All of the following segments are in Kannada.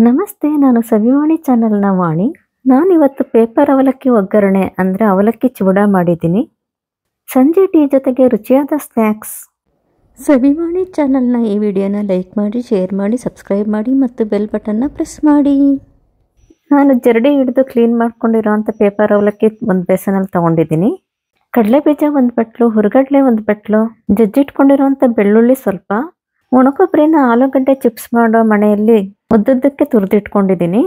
ನಮಸ್ತೆ, ನಾನು ಸವಿವಾಣಿ ಚಾನಲ್ನ ವಾಣಿ. ನಾನಿವತ್ತು ಪೇಪರ್ ಅವಲಕ್ಕಿ ಒಗ್ಗರಣೆ ಅಂದರೆ ಅವಲಕ್ಕಿ ಚೂಡ ಮಾಡಿದ್ದೀನಿ. ಸಂಜೆ ಟೀ ಜೊತೆಗೆ ರುಚಿಯಾದ ಸ್ನ್ಯಾಕ್ಸ್. ಸವಿವಾಣಿ ಚಾನಲ್ನ ಈ ವಿಡಿಯೋನ ಲೈಕ್ ಮಾಡಿ, ಶೇರ್ ಮಾಡಿ, ಸಬ್ಸ್ಕ್ರೈಬ್ ಮಾಡಿ ಮತ್ತು ಬೆಲ್ ಬಟನ್ನ ಪ್ರೆಸ್ ಮಾಡಿ. ನಾನು ಜರಡಿ ಹಿಡಿದು ಕ್ಲೀನ್ ಮಾಡ್ಕೊಂಡಿರೋಂಥ ಪೇಪರ್ ಅವಲಕ್ಕಿ ಒಂದು ಬೇಸನಲ್ಲಿ ತೊಗೊಂಡಿದ್ದೀನಿ. ಕಡಲೆಬೀಜ ಒಂದು ಬಟ್ಲು, ಹುರುಗಡ್ಲೆ ಒಂದು ಬಟ್ಲು, ಜಜ್ಜಿಟ್ಕೊಂಡಿರೋಂಥ ಬೆಳ್ಳುಳ್ಳಿ ಸ್ವಲ್ಪ, ಒಣಕೊಬ್ಬರಿನ ಆಲೂಗಡ್ಡೆ ಚಿಪ್ಸ್ ಮಾಡೋ ಮಣೆಯಲ್ಲಿ ಉದ್ದುದ್ದಕ್ಕೆ ತುರಿದಿಟ್ಕೊಂಡಿದ್ದೀನಿ.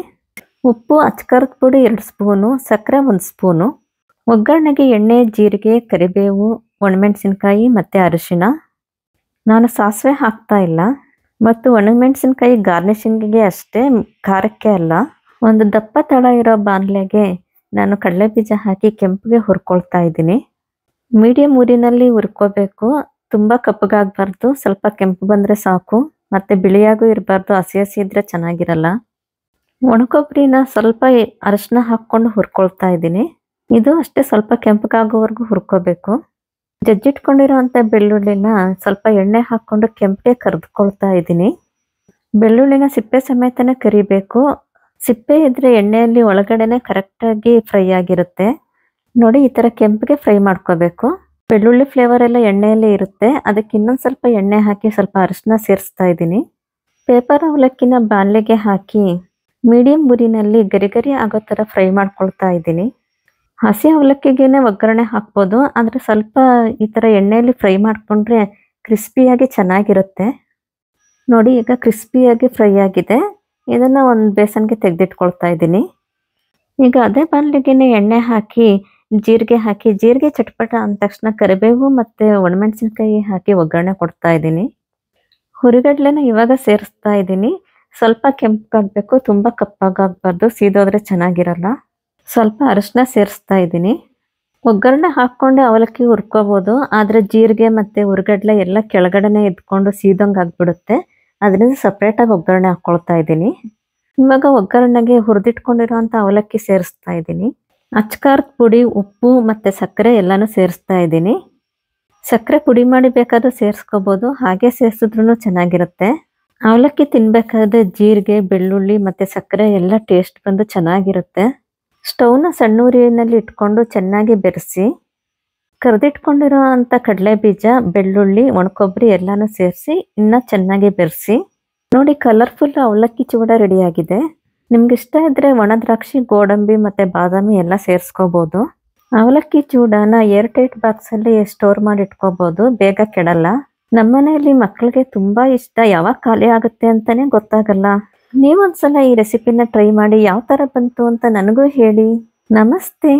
ಉಪ್ಪು, ಅಚ್ಕಾರದ ಪುಡಿ 2 ಸ್ಪೂನು, ಸಕ್ಕರೆ 1 ಸ್ಪೂನು, ಒಗ್ಗರಣೆಗೆ ಎಣ್ಣೆ, ಜೀರಿಗೆ, ಕರಿಬೇವು, ಒಣಮೆಣಸಿನ್ಕಾಯಿ ಮತ್ತು ಅರಿಶಿನ. ನಾನು ಸಾಸಿವೆ ಹಾಕ್ತಾ ಇಲ್ಲ ಮತ್ತು ಒಣಮೆಣಸಿನ್ಕಾಯಿ ಗಾರ್ನಿಷಿಂಗಿಗೆ ಅಷ್ಟೇ, ಖಾರಕ್ಕೆ ಅಲ್ಲ. ಒಂದು ದಪ್ಪ ತಳ ಇರೋ ಬಾಣಲೆಗೆ ನಾನು ಕಡಲೆಬೀಜ ಹಾಕಿ ಕೆಂಪಿಗೆ ಹುರ್ಕೊಳ್ತಾ ಇದ್ದೀನಿ. ಮೀಡಿಯಂ ಊರಿನಲ್ಲಿ ಹುರ್ಕೋಬೇಕು. ತುಂಬ ಕಪ್ಪಗಾಗಬಾರ್ದು, ಸ್ವಲ್ಪ ಕೆಂಪು ಬಂದರೆ ಸಾಕು. ಮತ್ತು ಬಿಳಿಯಾಗೂ ಇರಬಾರ್ದು, ಹಸಿ ಹಸಿ ಇದ್ರೆ ಚೆನ್ನಾಗಿರಲ್ಲ. ಒಣಕೊಬ್ಬರಿನ ಸ್ವಲ್ಪ ಅರಿಶಿನ ಹಾಕ್ಕೊಂಡು ಹುರ್ಕೊಳ್ತಾ ಇದ್ದೀನಿ. ಇದು ಅಷ್ಟೇ ಸ್ವಲ್ಪ ಕೆಂಪಗಾಗೋವರೆಗೂ ಹುರ್ಕೋಬೇಕು. ಜಜ್ಜಿಟ್ಕೊಂಡಿರೋ ಅಂಥ ಬೆಳ್ಳುಳ್ಳಿನ ಸ್ವಲ್ಪ ಎಣ್ಣೆ ಹಾಕ್ಕೊಂಡು ಕೆಂಪಿಗೆ ಕರಿದುಕೊಳ್ತಾ ಇದ್ದೀನಿ. ಬೆಳ್ಳುಳ್ಳಿನ ಸಿಪ್ಪೆ ಸಮೇತನೇ ಕರಿಬೇಕು. ಸಿಪ್ಪೆ ಇದ್ದರೆ ಎಣ್ಣೆಯಲ್ಲಿ ಒಳಗಡೆನೆ ಕರೆಕ್ಟಾಗಿ ಫ್ರೈ ಆಗಿರುತ್ತೆ. ನೋಡಿ, ಈ ಥರ ಕೆಂಪಿಗೆ ಫ್ರೈ ಮಾಡ್ಕೋಬೇಕು. ಬೆಳ್ಳುಳ್ಳಿ ಫ್ಲೇವರ್ ಎಲ್ಲ ಎಣ್ಣೆಯಲ್ಲೇ ಇರುತ್ತೆ. ಅದಕ್ಕೆ ಇನ್ನೊಂದು ಸ್ವಲ್ಪ ಎಣ್ಣೆ ಹಾಕಿ ಸ್ವಲ್ಪ ಅರಿಶಿನ ಸೇರಿಸ್ತಾ ಇದ್ದೀನಿ. ಪೇಪರ್ ಅವಲಕ್ಕಿನ ಬಾಣಲೆಗೆ ಹಾಕಿ ಮೀಡಿಯಂ ಉರಿನಲ್ಲಿ ಗರಿ ಗರಿ ಆಗೋ ಥರ ಫ್ರೈ ಮಾಡ್ಕೊಳ್ತಾ ಇದ್ದೀನಿ. ಹಸಿ ಅವಲಕ್ಕಿಗೇನೆ ಒಗ್ಗರಣೆ ಹಾಕ್ಬೋದು, ಆದರೆ ಸ್ವಲ್ಪ ಈ ಥರ ಎಣ್ಣೆಯಲ್ಲಿ ಫ್ರೈ ಮಾಡಿಕೊಂಡ್ರೆ ಕ್ರಿಸ್ಪಿಯಾಗಿ ಚೆನ್ನಾಗಿರುತ್ತೆ. ನೋಡಿ, ಈಗ ಕ್ರಿಸ್ಪಿಯಾಗಿ ಫ್ರೈ ಆಗಿದೆ. ಇದನ್ನು ಒಂದು ಬೇಸನ್ಗೆ ತೆಗೆದಿಟ್ಕೊಳ್ತಾ ಇದ್ದೀನಿ. ಈಗ ಅದೇ ಬಾಣಲೆಗೇನೆ ಎಣ್ಣೆ ಹಾಕಿ ಜೀರಿಗೆ ಚಟ್ಪಟ ಅಂದ ತಕ್ಷಣ ಕರಿಬೇವು ಮತ್ತು ಒಣಮೆಣಸಿನ್ಕಾಯಿ ಹಾಕಿ ಒಗ್ಗರಣೆ ಕೊಡ್ತಾ ಇದ್ದೀನಿ. ಹುರಿಗಡ್ಲೆನ ಇವಾಗ ಸೇರಿಸ್ತಾ ಇದ್ದೀನಿ. ಸ್ವಲ್ಪ ಕೆಂಪಗಾಗಬೇಕು, ತುಂಬ ಕಪ್ಪಾಗಬಾರ್ದು, ಸೀದೋದ್ರೆ ಚೆನ್ನಾಗಿರಲ್ಲ. ಸ್ವಲ್ಪ ಅರಿಶಿನ ಸೇರಿಸ್ತಾ ಇದ್ದೀನಿ. ಒಗ್ಗರಣೆ ಹಾಕ್ಕೊಂಡೆ ಅವಲಕ್ಕಿ ಹುರ್ಕೋಬೋದು, ಆದರೆ ಜೀರಿಗೆ ಮತ್ತು ಹುರಿಗಡ್ಲೆ ಎಲ್ಲ ಕೆಳಗಡೆನೆ ಇದ್ಕೊಂಡು ಸೀದೋಂಗೆ ಆಗಿಬಿಡುತ್ತೆ. ಅದರಿಂದ ಸಪ್ರೇಟಾಗಿ ಒಗ್ಗರಣೆ ಹಾಕ್ಕೊಳ್ತಾ ಇದ್ದೀನಿ. ಇವಾಗ ಒಗ್ಗರಣೆಗೆ ಹುರಿದಿಟ್ಕೊಂಡಿರೋ ಅಂಥ ಅವಲಕ್ಕಿ ಸೇರಿಸ್ತಾ ಇದ್ದೀನಿ. ಅಚ್ಕಾರದ ಪುಡಿ, ಉಪ್ಪು ಮತ್ತು ಸಕ್ಕರೆ ಎಲ್ಲನೂ ಸೇರಿಸ್ತಾ ಇದ್ದೀನಿ. ಸಕ್ಕರೆ ಪುಡಿ ಮಾಡಿ ಬೇಕಾದ್ರೂ ಸೇರಿಸ್ಕೋಬೋದು, ಹಾಗೆ ಸೇರಿಸಿದ್ರೂ ಚೆನ್ನಾಗಿರುತ್ತೆ. ಅವಲಕ್ಕಿ ತಿನ್ನಬೇಕಾದ್ರೆ ಜೀರಿಗೆ, ಬೆಳ್ಳುಳ್ಳಿ ಮತ್ತು ಸಕ್ಕರೆ ಎಲ್ಲ ಟೇಸ್ಟ್ ಬಂದು ಚೆನ್ನಾಗಿರುತ್ತೆ. ಸ್ಟವ್ನ ಸಣ್ಣ ಉರಿಯಲ್ಲಿ ಇಟ್ಕೊಂಡು ಚೆನ್ನಾಗಿ ಬೆರೆಸಿ ಕರೆದಿಟ್ಕೊಂಡಿರೋ ಅಂಥ ಕಡಲೆಬೀಜ, ಬೆಳ್ಳುಳ್ಳಿ, ಒಣಕೊಬ್ಬರಿ ಎಲ್ಲನೂ ಸೇರಿಸಿ ಇನ್ನೂ ಚೆನ್ನಾಗಿ ಬೆರೆಸಿ. ನೋಡಿ, ಕಲರ್ಫುಲ್ ಅವಲಕ್ಕಿ ಚೂಡ ರೆಡಿಯಾಗಿದೆ. ನಿಮ್ಗೆ ಇಷ್ಟ ಇದ್ದರೆ ಒಣ ದ್ರಾಕ್ಷಿ, ಗೋಡಂಬಿ ಮತ್ತು ಬಾದಾಮಿ ಎಲ್ಲ ಸೇರಿಸ್ಕೋಬೋದು. ಅವಲಕ್ಕಿ ಚೂಡನ ಏರ್ ಟೈಟ್ ಬಾಕ್ಸಲ್ಲಿ ಸ್ಟೋರ್ ಮಾಡಿ ಇಟ್ಕೋಬೋದು, ಬೇಗ ಕೆಡಲ್ಲ. ನಮ್ಮನೆಯಲ್ಲಿ ಮಕ್ಕಳಿಗೆ ತುಂಬ ಇಷ್ಟ. ಯಾವಾಗ ಖಾಲಿ ಆಗುತ್ತೆ ಅಂತಲೇ ಗೊತ್ತಾಗಲ್ಲ. ನೀವೊಂದ್ಸಲ ಈ ರೆಸಿಪಿನ ಟ್ರೈ ಮಾಡಿ ಯಾವ ಥರ ಬಂತು ಅಂತ ನನಗೂ ಹೇಳಿ. ನಮಸ್ತೆ.